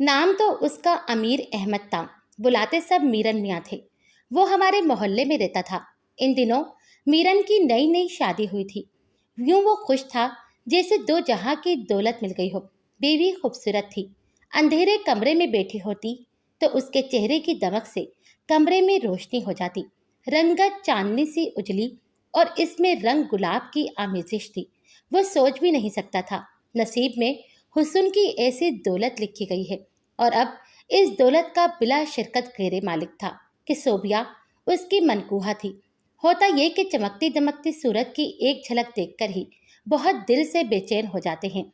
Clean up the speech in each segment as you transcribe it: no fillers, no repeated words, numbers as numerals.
नाम तो उसका अमीर अहमद था। बुलाते सब मीरन मियाँ थे। वो हमारे मोहल्ले में रहता था। इन दिनों मीरन की नई नई शादी हुई थी। यूं वो खुश था जैसे दो जहां की दौलत मिल गई हो। बीवी खूबसूरत थी। अंधेरे कमरे में बैठी होती तो उसके चेहरे की दमक से कमरे में रोशनी हो जाती। रंगत चांदनी सी उजली और इसमें रंग गुलाब की आमेजिश थी। वो सोच भी नहीं सकता था नसीब में हुस्न की ऐसी दौलत लिखी गई है। और अब इस दौलत का बिला शिरकत गैर मालिक था कि सोबिया उसकी मनकूहा थी। होता ये कि चमकती दमकती सूरत की एक झलक देखकर ही बहुत दिल से बेचैन हो जाते हैं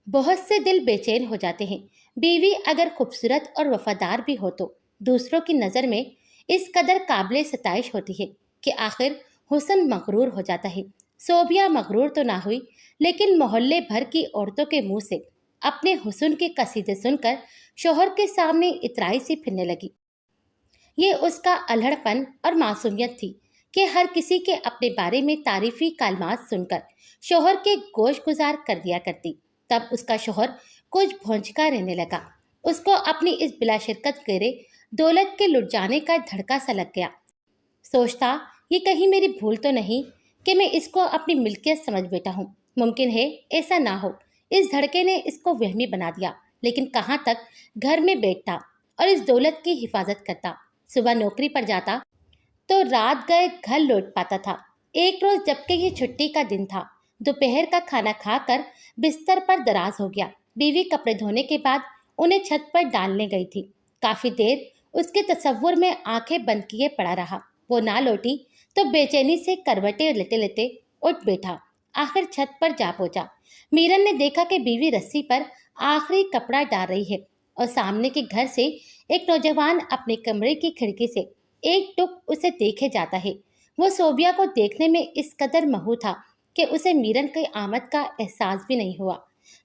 बहुत से दिल बेचैन हो जाते हैं। बीवी अगर खूबसूरत और वफादार भी हो तो दूसरों की नज़र में इस कदर काबिल सताइश होती है कि आखिर हुस्न मगरूर हो जाता है। सोबिया मगरूर तो ना हुई, लेकिन मोहल्ले भर की औरतों के मुंह से अपने हुस्न के कसीदे सुनकर शोहर के सामने इतराई सी फिरने लगी। ये उसका अल्हड़पन और मासूमियत थी कि हर किसी के अपने बारे में तारीफी कालमात सुनकर शोहर के गोश गुजार कर दिया करती। तब उसका शोहर कुछ भौंचका रहने लगा। उसको अपनी इस बिलाशिरकत गहरे दौलत के लुट जाने का धड़का सा लग गया। सोचता, ये कहीं मेरी भूल तो नहीं कि मैं इसको अपनी मिल्कियत समझ बैठा हूँ। मुमकिन है ऐसा ना हो। इस धड़के ने इसको वहमी बना दिया। लेकिन कहाँ तक घर में बैठता और इस दौलत की हिफाजत करता। सुबह नौकरी पर जाता तो रात गए घर लौट पाता था। एक रोज जबकि ये छुट्टी का दिन था, दोपहर का खाना खाकर बिस्तर पर दराज हो गया। बीवी कपड़े धोने के बाद उन्हें छत पर डालने गई थी। काफी देर उसके तसव्वुर में आंखें बंद किए पड़ा रहा। वो ना लौटी तो बेचैनी से करवटें लेते लेते उठ बैठा। आखिर छत पर जा पहुंचा। मीरन ने देखा कि बीवी रस्सी पर आखिरी कपड़ा डाल रही है और सामने के घर से एक नौजवान अपने कमरे की खिड़की से एक टुक उसे देखे जाता है। वो सोबिया को देखने में इस कदर महू था कि उसे मीरन की आमद का एहसास भी नहीं हुआ।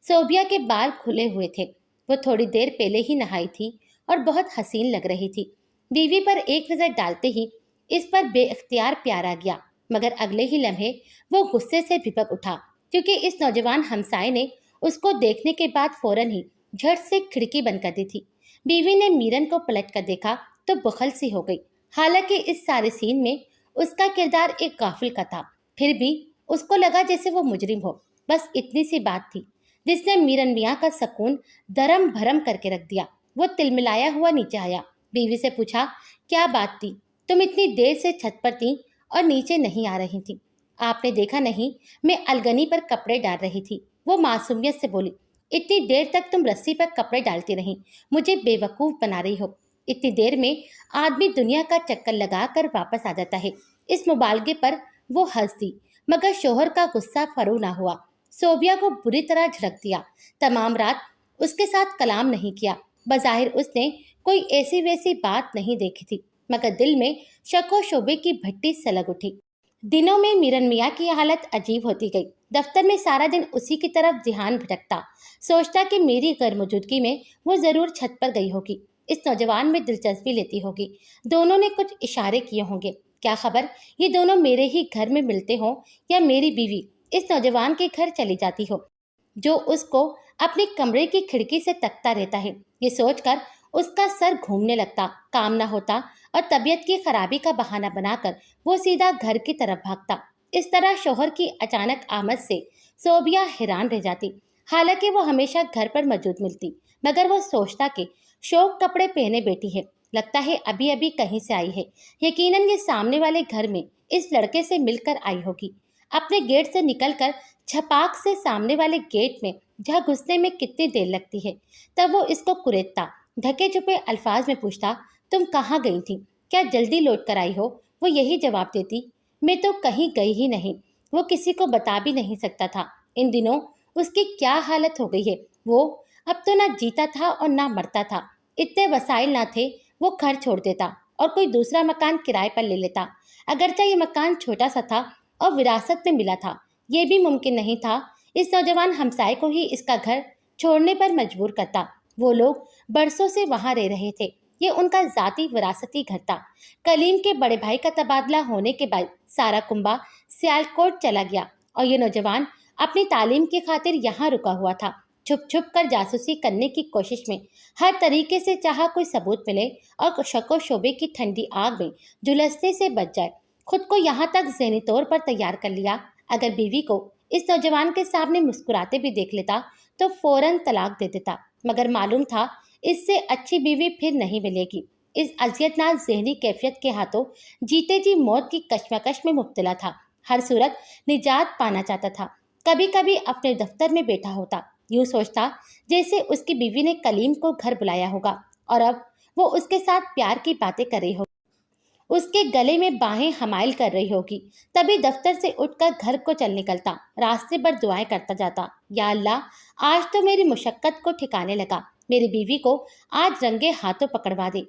सोबिया के बाल खुले हुए थे। वो थोड़ी देर पहले ही नहाई थी और बहुत हसीन लग रही थी। बीवी पर एक नज़र डालते ही इस पर बेइख्तियार प्यार आ गया, मगर अगले ही लम्हे वो गुस्से से भिपक उठा, क्योंकि इस नौजवान हमसाए ने उसको देखने के बाद फौरन ही झट से खिड़की बंद कर दी थी। बीवी ने मीरन को पलट कर देखा तो बुखल सी हो गई। हालांकि इस सारे सीन में उसका किरदार एक गाफिल का था, फिर भी उसको लगा जैसे वो मुजरिम हो। बस इतनी सी बात थी जिसने मीरन मियाँ का सुकून दरम भरम करके रख दिया। वो तिलमिलाया हुआ नीचे आया। बीवी से पूछा, क्या बात थी? तुम इतनी देर से छत पर थी और नीचे नहीं आ रही थी? आपने देखा नहीं, मैं अलगनी पर कपड़े डाल रही थी। वो मासूमियत से बोली, इतनी देर तक तुम रस्सी पर कपड़े डालती रही, मुझे बेवकूफ़ बना रही हो। इतनी देर में आदमी दुनिया का चक्कर लगा कर वापस आ जाता है। इस मुबालगे पर वो हंस दी, मगर शोहर का गुस्सा फरू ना हुआ। सोबिया को बुरी तरह झड़क दिया। तमाम रात उसके साथ कलाम नहीं किया। बज़ाहिर उसने कोई ऐसी वैसी बात नहीं देखी थी, मगर दिल में शक व शोबे की भट्टी सलग उठी। दिनों में मीरन मियाँ की हालत अजीब होती गई। दफ्तर में सारा दिन उसी की तरफ ध्यान भटकता। सोचता कि मेरी गैर मौजूदगी में वो ज़रूर छत पर गई होगी, इस नौजवान में दिलचस्पी लेती होगी, दोनों ने कुछ इशारे किए होंगे। क्या खबर ये दोनों मेरे ही घर में मिलते हों या मेरी बीवी इस नौजवान के घर चली जाती हो, जो उसको अपने कमरे की खिड़की से तकता रहता है। ये सोचकर उसका सर घूमने लगता। काम ना होता और तबीयत की खराबी का बहाना बनाकर वो सीधा घर की तरफ भागता। इस तरह शोहर की अचानक आमद से सोबिया हैरान रह जाती। हालांकि वो हमेशा घर पर मौजूद मिलती, मगर वो सोचता कि शौक कपड़े पहने बैठी है, लगता है अभी अभी कहीं से आई है। यकीनन ये सामने वाले घर में इस लड़के से मिलकर आई होगी। अपने गेट से निकलकर छपाक से सामने वाले गेट में जहाँ घुसने में कितनी देर लगती है, तब वो इसको कुरेदता। ढके छुपे अल्फाज में पूछता, तुम कहाँ गई थी? क्या जल्दी लौट कर आई हो? वो यही जवाब देती, मैं तो कहीं गई ही नहीं। वो किसी को बता भी नहीं सकता था इन दिनों उसकी क्या हालत हो गई है। वो अब तो ना जीता था और ना मरता था। इतने वसाइल ना थे, वो घर छोड़ देता और कोई दूसरा मकान किराए पर ले लेता। अगरचे ये मकान छोटा सा था और विरासत में मिला था, ये भी मुमकिन नहीं था इस नौजवान हमसाए को ही इसका घर छोड़ने पर मजबूर करता। वो लोग बरसों से वहाँ रह रहे थे। ये उनका ज़ाती विरासती घर था। कलीम के बड़े भाई का तबादला होने के बाद सारा कुंबा सियालकोट चला गया और ये नौजवान अपनी तालीम की खातिर यहाँ रुका हुआ था। छुप छुप कर जासूसी करने की कोशिश में हर तरीके से चाहा कोई सबूत मिले और शको शोबे की ठंडी आग में झुलसने से बच जाए। खुद को यहाँ तक ज़हनी तौर पर तैयार कर लिया, अगर बीवी को इस नौजवान के सामने मुस्कुराते भी देख लेता तो फौरन तलाक दे देता। मगर मालूम था इससे अच्छी बीवी फिर नहीं मिलेगी। इस अजियतनाक ज़हनी कैफियत के हाथों जीते जी मौत की कश्मकश में मुब्तला था। हर सूरत निजात पाना चाहता था। कभी कभी अपने दफ्तर में बैठा होता, यूं सोचता जैसे उसकी बीवी ने कलीम को घर बुलाया होगा और अब वो उसके साथ प्यार की बातें कर रही होगी, उसके गले में बाहें हमाइल कर रही होगी। तभी दफ्तर से उठकर घर को चल निकलता, रास्ते भर दुआएं करता जाता, या अल्लाह, आज तो मेरी मुशक्कत को ठिकाने लगा, मेरी बीवी को आज रंगे हाथों पकड़वा दे।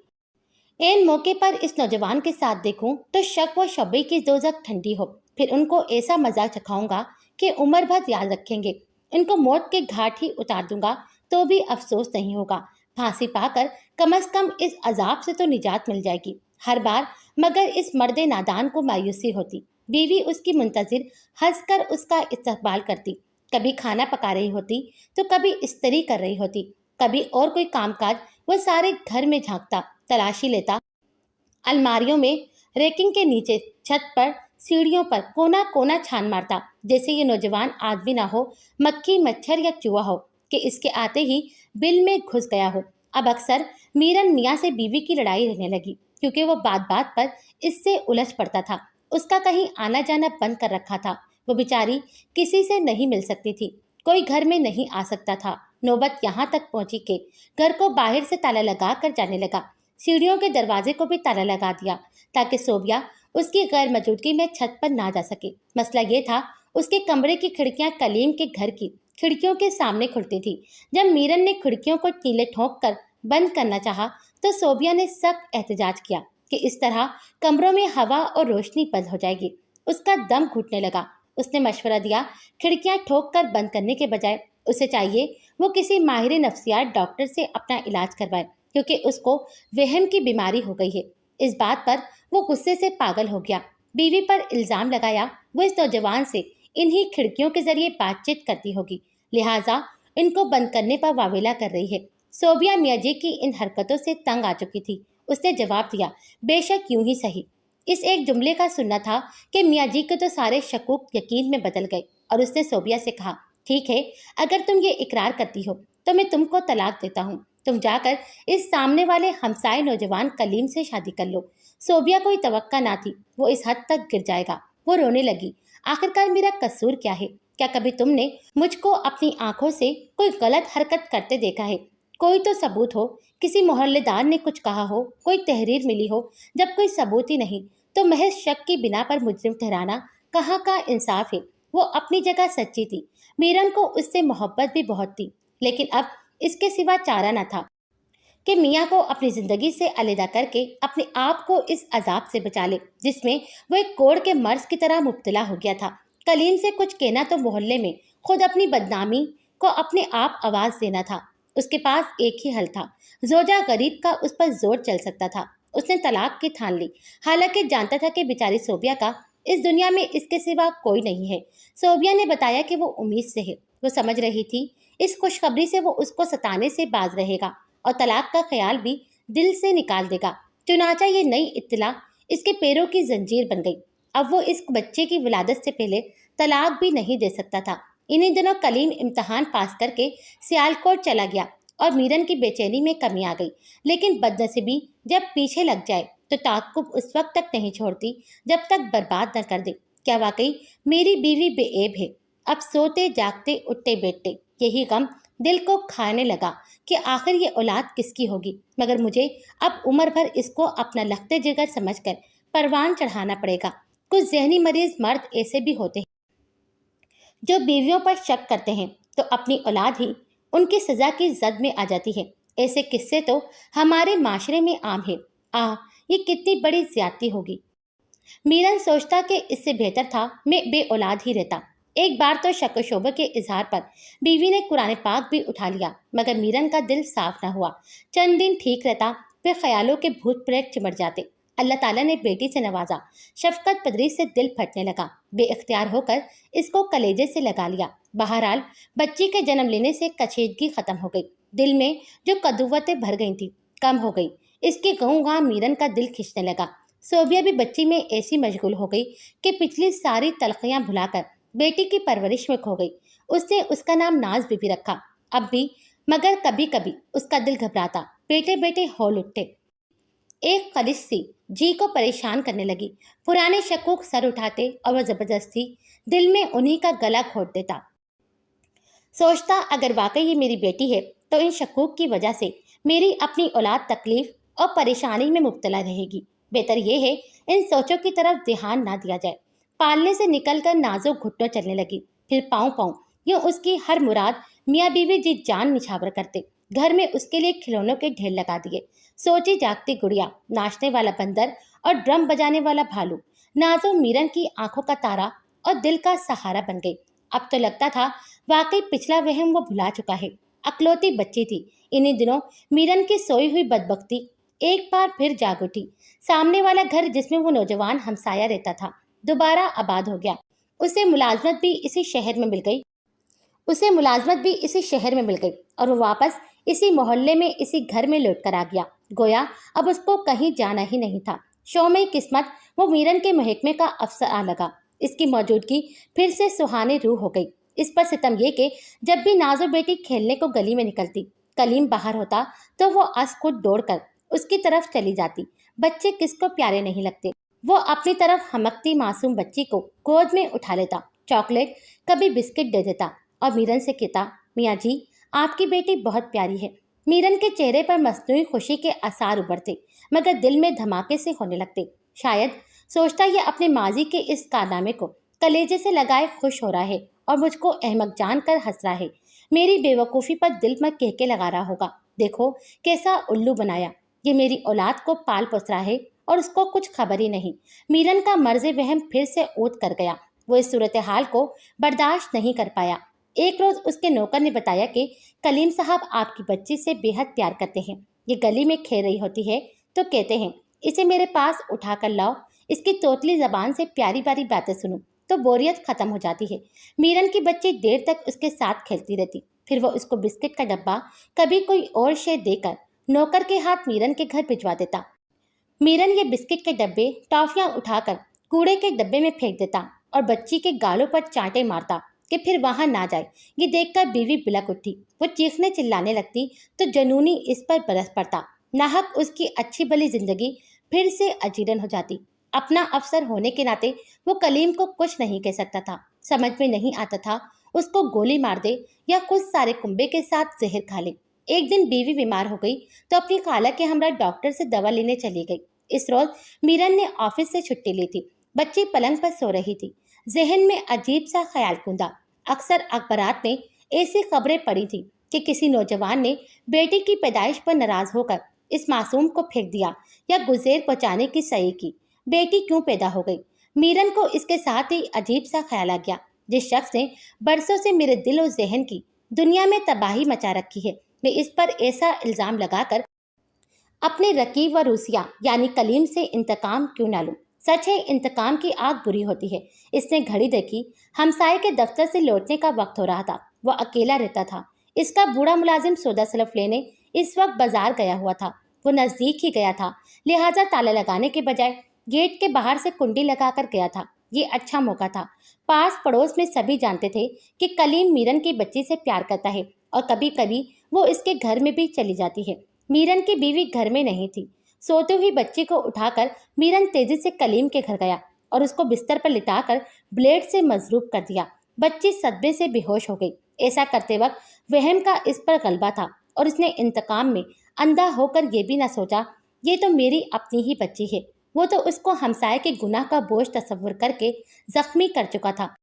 एन मौके पर इस नौजवान के साथ देखूं तो शक व शबे की दोजख ठंडी हो, फिर उनको ऐसा मजाक चखाऊंगा कि उम्र भर याद रखेंगे। इनको मौत के घाट ही उतार दूंगा तो भी अफसोस नहीं होगा। फांसी पाकर कम से कम इस अजाब से तो निजात मिल जाएगी। हर बार मगर इस मर्दे नादान को मायूसी होती। बीवी उसकी मुंतजिर हंसकर उसका इस्तकबाल करती, कभी खाना पका रही होती तो कभी इस्त्री कर रही होती, कभी और कोई कामकाज। वो सारे घर में झांकता, तलाशी लेता, अलमारियों में, रेकिंग के नीचे, छत पर, सीढ़ियों पर कोना कोना छान मारता, जैसे ये नौजवान आदमी ना हो, मक्खी मच्छर या चूहा हो कि इसके आते ही बिल में घुस गया हो। अब अक्सर मीरन मियाँ से बीवी की लड़ाई रहने लगी, क्योंकि वो बात बात पर इससे उलझ पड़ता था। उसका कहीं आना जाना बंद कर रखा था। वो बेचारी किसी से नहीं मिल सकती थी, कोई घर में नहीं आ सकता था। नौबत यहाँ तक पहुंची कि घर को बाहर से ताला लगा कर जाने लगा। सीढ़ियों के दरवाजे को भी ताला लगा दिया ताकि सोबिया उसकी गैर मौजूदगी में छत पर ना जा सके। मसला ये था, उसके कमरे की खिड़कियां कलीम के घर की खिड़कियों के सामने खुलती थी। जब मीरन ने खिड़कियों को कीले ठोंक कर बंद करना चाहा तो सोबिया ने सख्त एहतजाज किया कि इस तरह कमरों में हवा और रोशनी बंद हो जाएगी। उसका दम घुटने लगा। उसने मशवरा दिया, खिड़कियां ठोक कर बंद करने के बजाय उसे चाहिए वो किसी माहिर नफ्सियात डॉक्टर से अपना इलाज करवाए, क्योंकि उसको वहम की बीमारी हो गई है। इस बात पर वो गुस्से से पागल हो गया। बीवी पर इल्ज़ाम लगाया वो इस नौजवान से इन्हीं खिड़कियों के जरिए बातचीत करती होगी, लिहाजा इनको बंद करने पर वावेला कर रही है। सोबिया मियाजी की इन हरकतों से तंग आ चुकी थी। उसने जवाब दिया, बेशक यूं ही सही। इस एक जुमले का सुनना था कि मियाजी के तो सारे शकूक यकीन में बदल गए और उसने सोबिया से कहा, ठीक है, अगर तुम ये इकरार करती हो तो मैं तुमको तलाक देता हूँ। तुम जाकर इस सामने वाले हमसाए नौजवान कलीम से शादी कर लो। सोबिया कोई तवक्का ना थी वो इस हद तक गिर जाएगा। वो रोने लगी, आखिरकार मेरा कसूर क्या है? क्या कभी तुमने मुझको अपनी आंखों से कोई गलत हरकत करते देखा है? कोई तो सबूत हो, किसी मोहल्लेदार ने कुछ कहा हो, कोई तहरीर मिली हो। जब कोई सबूत ही नहीं तो महज शक की बिना पर मुजरिम ठहराना कहाँ का इंसाफ है? वो अपनी जगह सच्ची थी। मीरन को उससे मोहब्बत भी बहुत थी, लेकिन अब इसके सिवा चारा न था कि मियाँ को अपनी जिंदगी से अलहदा करके अपने आप को इस अजाब से बचा ले जिसमें वो एक कोड़ के मर्ज की तरह मुब्तला हो गया था। कलीम से कुछ कहना तो मोहल्ले में खुद अपनी बदनामी को अपने आप आवाज देना था। उसके पास एक ही हल था, जोजा गरीब का उस पर जोर चल सकता था। उसने तलाक की ठान ली, हालांकि जानता था कि बेचारी सोबिया का इस दुनिया में इसके सिवा कोई नहीं है। सोबिया ने बताया कि वो उम्मीद से है। वो समझ रही थी इस खुशखबरी से वो उसको सताने से बाज रहेगा और तलाक का ख्याल भी दिल से निकाल देगा। चुनाचा ये नई इत्तला इसके पैरों की जंजीर बन गई। अब वो इस बच्चे की विलादत से पहले तलाक भी नहीं दे सकता था। इन्हीं दिनों कलीम इम्तहान पास करके सियालकोट चला गया और मीरन की बेचैनी में कमी आ गई। लेकिन बदनसीबी जब पीछे लग जाए तो ताक़ुब उस वक्त तक नहीं छोड़ती जब तक बर्बाद न कर दे। क्या वाकई मेरी बीवी बेऐब है? अब सोते जागते उठते बैठते यही गम दिल को खाने लगा कि आखिर ये औलाद किसकी होगी। मगर मुझे अब उम्र भर इसको अपना लखते जिगर समझकर परवान चढ़ाना पड़ेगा। कुछ जहनी मरीज मर्द ऐसे भी होते हैं जो बीवियों पर शक करते हैं तो अपनी औलाद ही उनकी सजा की जद में आ जाती है। ऐसे किस्से तो हमारे माशरे में आम है। ये कितनी बड़ी ज्यादती होगी। मीरन सोचता कि इससे बेहतर था मैं बे औलाद ही रहता। एक बार तो शक व शोबे के इजहार पर बीवी ने कुरान पाक भी उठा लिया, मगर मीरन का दिल साफ न हुआ। चंद दिन ठीक रहता, फिर ख्यालों के भूत प्रेत चिमट जाते। अल्लाह ताला ने बेटी से नवाजा। शफकत पदरी से दिल फटने लगा। बेइख्तियार होकर इसको कलेजे से लगा लिया। बहरहाल बच्ची के जन्म लेने से कशीदगी खत्म हो गई। दिल में जो कदुवतें भर गई थी कम हो गई। इसके गाँव गाँव मीरन का दिल खिंचने लगा। सोबिया भी बच्ची में ऐसी मशगूल हो गई कि पिछली सारी तलखियां भुलाकर बेटी की परवरिश में खो गई। उसने उसका नाम नाज बीबी रखा। अब भी मगर कभी कभी उसका दिल घबराता, बेटे बेटे हौल उठते। एक खलिश सी जी को परेशान करने लगी। पुराने शकूक सर उठाते और वह जबरदस्ती दिल में उन्हीं का गला घोट देता। सोचता अगर वाकई ये मेरी बेटी है तो इन शकूक की वजह से मेरी अपनी औलाद तकलीफ और परेशानी में मुब्तला रहेगी। बेहतर यह है इन सोचों की तरफ ध्यान ना दिया जाए। पालने से निकलकर नाजुक घुटनों चलने लगी। फिर पाँव पाँव यूँ उसकी हर मुराद मियाँ बीवी जी जान निछावर करते। घर में उसके लिए खिलौनों के ढेर लगा दिए। सोची जागती गुड़िया, नाचने वाला बंदर और ड्रम बजाने वाला भालू नाजो मीरन की आंखों का तारा और दिल का सहारा बन गई। अब तो लगता था वाकई पिछला वहम वो भुला चुका है। अकलौती बच्ची थी। इन्हीं दिनों मीरन की सोई हुई बदबख्ती एक बार फिर जाग उठी। सामने वाला घर जिसमें वो नौजवान हमसाया रहता था दोबारा आबाद हो गया। उसे मुलाजमत भी इसी शहर में मिल गई और वो वापस इसी मोहल्ले में इसी घर में लौट कर आ गया। गोया अब उसको कहीं जाना ही नहीं था। शौमे किस्मत वो मीरन के महकमे का अफसर आ लगा। इसकी मौजूदगी फिर से सुहाने रूह हो गई। इस पर सितम ये कि जब भी नाजो बेटी खेलने को गली में निकलती, कलीम बाहर होता तो वो अस खुद दौड़कर उसकी तरफ चली जाती। बच्चे किसको प्यारे नहीं लगते। वो अपनी तरफ हमकती मासूम बच्ची को गोद में उठा लेता, चॉकलेट कभी बिस्किट दे देता और मीरन से कहता, मियाँ जी आपकी बेटी बहुत प्यारी है। मीरन के चेहरे पर मस्नूई खुशी के आसार उभरते मगर दिल में धमाके से होने लगते। शायद सोचता ये अपने माजी के इस कारनामे को कलेजे से लगाए खुश हो रहा है और मुझको अहमक जानकर हंस रहा है। मेरी बेवकूफ़ी पर दिल में कहके लगा रहा होगा, देखो कैसा उल्लू बनाया। ये मेरी औलाद को पाल पोस रहा है और उसको कुछ खबर ही नहीं। मीरन का मर्ज वहम फिर से ऊत कर गया। वो इस सूरत हाल को बर्दाश्त नहीं कर पाया। एक रोज उसके नौकर ने बताया कि कलीम साहब आपकी बच्ची से बेहद प्यार करते हैं। ये गली में खेल रही होती है तो कहते हैं इसे मेरे पास उठा कर लाओ, इसकी तोतली जबान से प्यारी प्यारी बातें सुनो तो बोरियत खत्म हो जाती है। मीरन की बच्ची देर तक उसके साथ खेलती रहती। फिर वो उसको बिस्किट का डब्बा कभी कोई और शे देकर नौकर के हाथ मीरन के घर भिजवा देता। मीरन ये बिस्किट के डब्बे टॉफियां उठाकर कूड़े के डब्बे में फेंक देता और बच्ची के गालों पर चांटे मारता कि फिर वहां ना जाए। ये देखकर बीवी बिलक उठी। वो चीखने चिल्लाने लगती तो जनूनी इस पर बरस पड़ता। नाहक उसकी अच्छी भली जिंदगी फिर से अजीरन हो जाती। अपना अफसर होने के नाते वो कलीम को कुछ नहीं कह सकता था। समझ में नहीं आता था उसको गोली मार दे या खुद सारे कुंबे के साथ जहर खा ले। एक दिन बीवी बीमार हो गई तो अपनी खाला के हमरा डॉक्टर से दवा लेने चली गई। इस रोज मीरन ने ऑफिस से छुट्टी ली थी। बच्ची पलंग पर सो रही थी। जहन में अजीब सा ख्याल कूदा। अक्सर अखबारात में ऐसी खबरें पड़ी थी कि किसी नौजवान ने बेटी की पैदाइश पर नाराज होकर इस मासूम को फेंक दिया या गुजेर पहुंचाने की सही की। बेटी क्यों पैदा हो गई? मीरन को इसके साथ ही अजीब सा ख्याल आ गया। जिस शख्स ने बरसों से मेरे दिल और जहन की दुनिया में तबाही मचा रखी है, मैं इस पर ऐसा इल्जाम लगाकर अपने रकीब व रूसिया यानी कलीम से इंतकाम क्यों ना लूं? सच है इंतकाम की आग बुरी होती है। इसने घड़ी देखी। हमसाये के दफ्तर से लौटने का वक्त हो रहा था। वह अकेला रहता था। इसका बूढ़ा मुलाजिम सौदा सलफ लेने इस वक्त बाजार गया हुआ था। वो नजदीक ही गया था, लिहाजा ताला लगाने के बजाय गेट के बाहर से कुंडी लगाकर गया था। ये अच्छा मौका था। पास पड़ोस में सभी जानते थे कि कलीम मीरन की बच्ची से प्यार करता है और कभी कभी वो इसके घर में भी चली जाती है। मीरन की बीवी घर में नहीं थी। सोते हुई बच्ची को उठाकर मीरन तेजी से कलीम के घर गया और उसको बिस्तर पर लिटाकर ब्लेड से मजरूब कर दिया। बच्ची सदमे से बेहोश हो गई। ऐसा करते वक्त वहम का इस पर गलबा था और इसने इंतकाम में अंधा होकर ये भी ना सोचा ये तो मेरी अपनी ही बच्ची है। वो तो उसको हमसाये के गुनाह का बोझ तस्वुर करके जख्मी कर चुका था।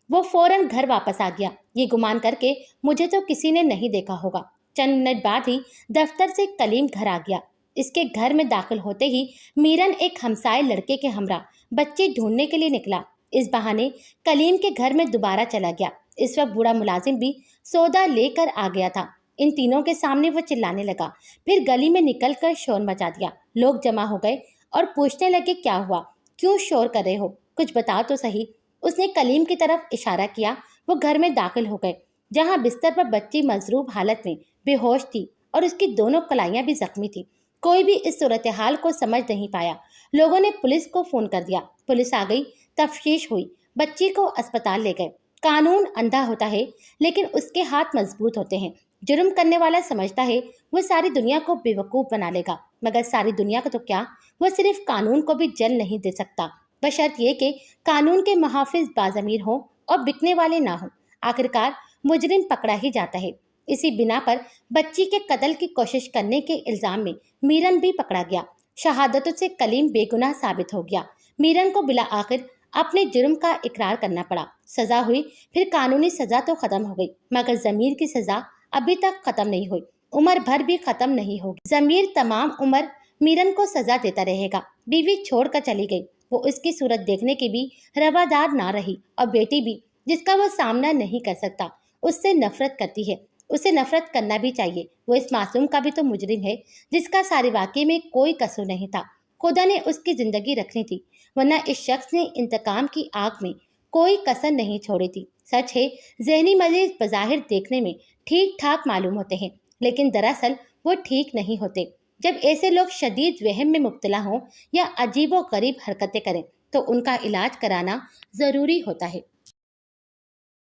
वो फौरन घर वापस आ गया, ये गुमान करके मुझे तो किसी ने नहीं देखा होगा। चंद मिनट बाद ही दफ्तर से कलीम घर आ गया। इसके घर में दाखिल होते ही मीरन एक हमसाये लड़के के हमरा बच्चे ढूंढने के लिए निकला। इस बहाने कलीम के घर में दोबारा चला गया। इस वक्त बूढ़ा मुलाजिम भी सौदा लेकर आ गया था। इन तीनों के सामने वो चिल्लाने लगा। फिर गली में निकलकर शोर मचा दिया। लोग जमा हो गए और पूछने लगे, क्या हुआ, क्यों शोर कर रहे हो, कुछ बताओ तो सही। उसने कलीम की तरफ इशारा किया। वो घर में दाखिल हो गए, जहां बिस्तर पर बच्ची मजरूब हालत में बेहोश थी और उसकी दोनों कलाइयां भी जख्मी थी। कोई भी इस सूरत हाल को समझ नहीं पाया। लोगों ने पुलिस को फोन कर दिया। पुलिस आ गई, तफ्तीश हुई, बच्ची को अस्पताल ले गए। कानून अंधा होता है, लेकिन उसके हाथ मजबूत होते हैं। जुर्म करने वाला समझता है वो सारी दुनिया को बेवकूफ बना लेगा, मगर सारी दुनिया को तो क्या, वो सिर्फ कानून को भी जल नहीं दे सकता, बशर्त ये कि कानून के मुहाफिज बाज़मीर हो और बिकने वाले ना हो। आखिरकार मुजरिम पकड़ा ही जाता है। इसी बिना पर बच्ची के कत्ल की कोशिश करने के इल्जाम में मीरन भी पकड़ा गया। शहादतों से कलीम बेगुनाह साबित हो गया। मीरन को बिला आखिर अपने जुर्म का इकरार करना पड़ा। सजा हुई, फिर कानूनी सजा तो खत्म हो गई, मगर जमीर की सजा अभी तक खत्म नहीं हुई, उम्र भर भी खत्म नहीं होगी। जमीर तमाम उम्र मीरन को सजा देता रहेगा। बीवी छोड़कर चली गई, वो उसकी सूरत देखने की भी रवादार ना रही, और बेटी भी, जिसका वो सामना नहीं कर सकता, उससे नफरत करती है। उसे नफरत करना भी चाहिए। वो इस मासूम का भी तो मुजरिम है, जिसका सारे वाकये में कोई कसूर नहीं था। खुदा ने उसकी जिंदगी रखनी थी, वरना इस शख्स ने इंतकाम की आग में कोई कसर नहीं छोड़ी थी। सच है, जहनी मरीज बज़ाहिर देखने में ठीक ठाक मालूम होते हैं, लेकिन दरअसल वो ठीक नहीं होते। जब ऐसे लोग शदीद वहम में मुब्तला हों या अजीब व गरीब हरकतें करें, तो उनका इलाज कराना ज़रूरी होता है।